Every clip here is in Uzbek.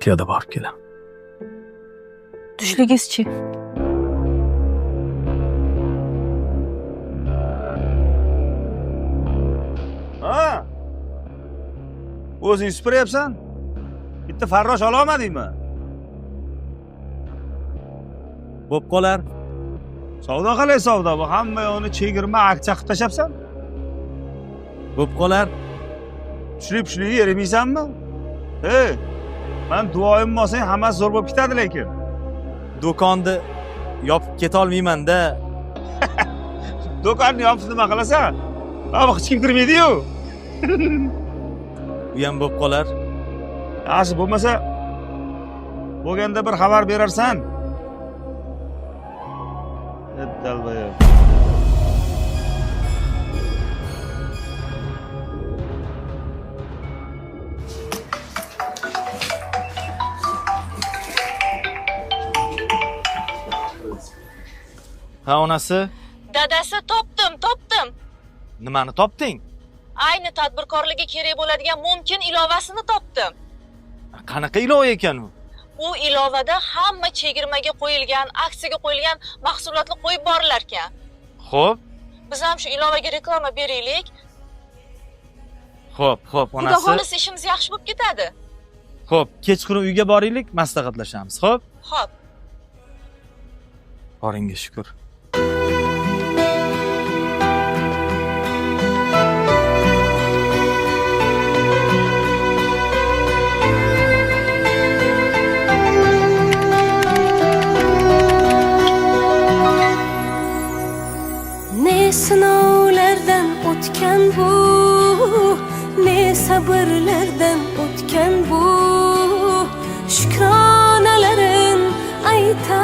Piyoda borib kelaman. Tushligizchi? Ha? O'zing supuryapsan? Bitta farrosh ola olmadingmi? Bo'p qolar. Savdo qalay savdo? Bu hamma yo'qni chegirma aksiya qilib tashlabsan. Bo'p qolar. Tushlik yeramaysanmi? Hey, men duoyim olsang hammasi zo'r bo'lib ketadi lekin. Do'konni yopib keta olmayman-da. Do'konni yopib nima qilasan? Mana hech kim kirmaydi-yu. Bu ham bo'p qolar. Yaxshi bo'lmasa bo'lganda bir xabar berarsan. Dalbaya. Ha, onasi, Dadasi topdim. nimani topding? Ayni tadbirkorlarga kerak bo'ladigan mumkin ilovasini topdim. Qanaqa ilova ekan u? U ilovada hamma chegirmaga qo'yilgan, aksiyaga qo'yilgan mahsulotni qo'yib borilar ekan. Xo'p, Biz ham shu ilovaga reklama beraylik. xo'p, Xudo onasi. xohlasa ishimiz yaxshi bo'lib ketadi. Xo'p, kechqurun uyga boraylik, maslahatlashamiz. Xo'p? Xo'p. Boringga shukr. Ne sinovlardan o'tgan bu, ne sabrlardan o'tgan bu, shukronalarin ayta.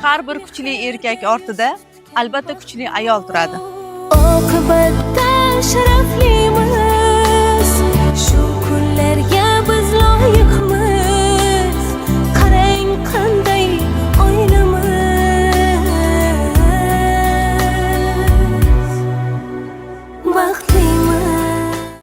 Har bir kuchli erkak ortida albatta kuchli ayol turadi. Oqibatda sharafli